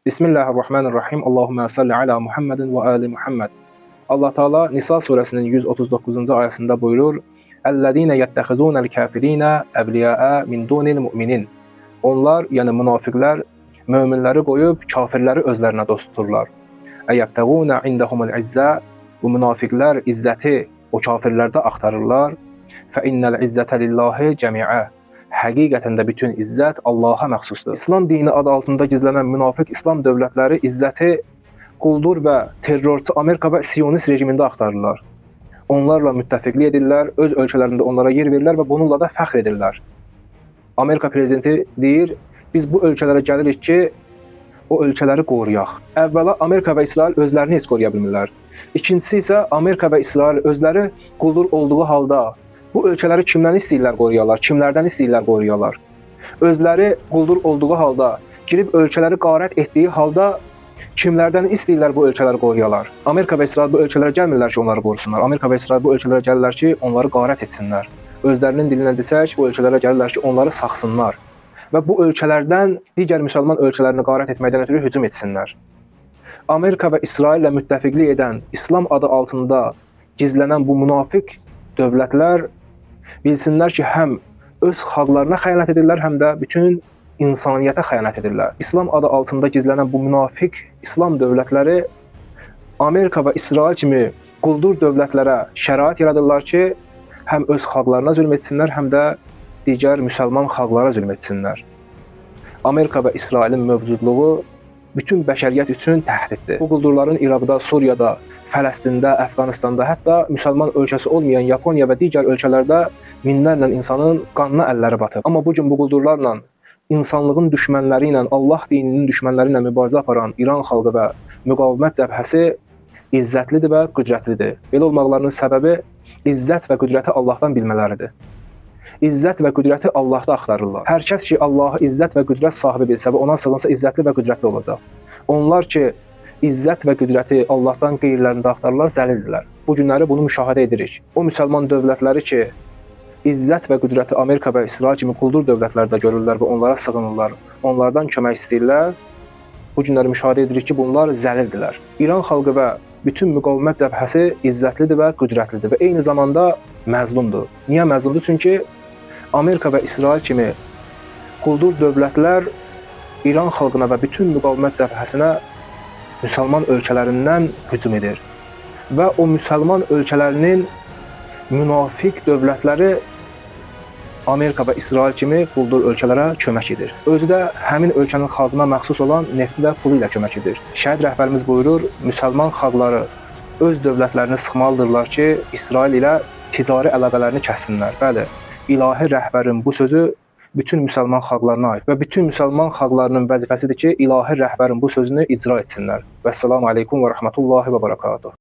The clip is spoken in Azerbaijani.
Bismillahirrahmanirrahim. Allahümme salli ala Muhammedin ve ali Muhammed. Allah Teala Nisa suresinin 139. ayasında buyurur: "Ellezine yettehizunel kafirine evliya'a min dunil mu'minin." Onlar, yani münafıklar, müminleri koyup kafirleri özlerine dost tuturlar. "Eyebtaguna indahumul izza." Bu münafıklar izzeti o kafirlerde aktarırlar. "Fe innel izzete lillahi cemi'a." Həqiqətən də bütün izzət Allaha məxsusdur. İslam dini adı altında gizlənən münafıq İslam dövlətləri izzəti quldur və terrorçu Amerika və Siyonist rejimində axtarırlar. Onlarla müttəfiqlik edirlər, öz ölkələrində onlara yer verirlər və bununla da fəxr edirlər. Amerika prezidenti deyir, biz bu ölkələrə gəlirik ki, o ölkələri qoruyaq. Əvvəla Amerika və İsrail özlərini heç qoruya bilmirlər. İkincisi isə Amerika və İsrail özləri quldur olduğu halda bu ölkələri kimdən istəyirlər qoruyarlar, kimlərdən istəyirlər qoruyarlar. Özləri quldur olduğu halda, girib ölkələri qarət etdiyi halda kimlərdən istəyirlər bu ölkələri qoruyarlar. Amerika və İsrail bu ölkələrə gəlmirlər ki, onları qorusunlar. Amerika və İsrail bu ölkələrə gəlirlər ki, onları qarət etsinlər. Özlərinin dilinə desək, bu ölkələrə gəlirlər ki, onları saxsınlar və bu ölkələrdən digər müsəlman ölkələrini qarət etməkdən ötürü hücum etsinlər. Amerika və İsraillə müttəfiqlik edən, İslam adı altında gizlənən bu münafiq dövlətlər bilsinlər ki, həm öz xalqlarına xəyanət edirlər, həm də bütün insaniyyətə xəyanət edirlər. İslam adı altında gizlənən bu münafiq İslam dövlətləri Amerika və İsrail kimi quldur dövlətlərə şərait yaradırlar ki, həm öz xalqlarına zülm etsinlər, həm də digər müsəlman xalqlara zülm etsinlər. Amerika və İsrailin mövcudluğu bütün bəşəriyyət üçün təhdiddir. Bu quldurların İraqda, Suriyada, Fələstində, Əfqanistanda, hətta müsəlman ölkəsi olmayan Yaponiya və digər ölkələrdə minlərlə insanın qanına əlləri batıb. Amma bugün bu quldurlarla, insanlığın düşmənləri ilə, Allah dininin düşmənləri ilə mübarizə aparan İran xalqı və müqavimət cəbhəsi izzətlidir və qüdrətlidir. Belə olmaqlarının səbəbi izzət və qüdrəti Allahdan bilmələridir. İzzət və qüdrəti Allahda axtarırlar. Hər kəs ki, Allahı izzət və qüdrət sahibi bilsə və ona sığınsa izzətli və qüdrətli olacaq. Onlar ki, İzzət və qüdrəti Allahdan qeyrilərində axtarırlar, zəlildirlər. Bu günləri bunu müşahidə edirik. O müsəlman dövlətləri ki, İzzət və qüdrəti Amerika və İsrail kimi quldur dövlətlərdə görürlər və onlara sığınırlar, onlardan kömək istəyirlər. Bu günləri müşahidə edirik ki, bunlar zəlildirlər. İran xalqı və bütün müqavimət cəbhəsi izzətlidir və qüdrətlidir və eyni zamanda məzlumdur. Niyə məzlumdur? Çünki Amerika və İsrail kimi quldur dövlətlər İran xalqına və bütün müqavimət cəbhəsinə müsəlman ölkələrindən hücum edir. Və o müsəlman ölkələrinin münafiq dövlətləri Amerika və İsrail kimi quldur ölkələrə kömək edir. Özü də həmin ölkənin xalqına məxsus olan nefti və pulu ilə kömək edir. Şəhid rəhbərimiz buyurur, müsəlman xalqları öz dövlətlərini sıxmalıdırlar ki, İsrail ilə ticari əlaqələrini kəssinlər. Bəli, ilahi rəhbərin bu sözü bütün müsəlman xalqlarına aid və bütün müsəlman xalqlarının vəzifəsidir ki, ilahi rəhbərin bu sözünü icra etsinlər. Vəssalamu aleykum və rəhmətullahi və barakatuhu.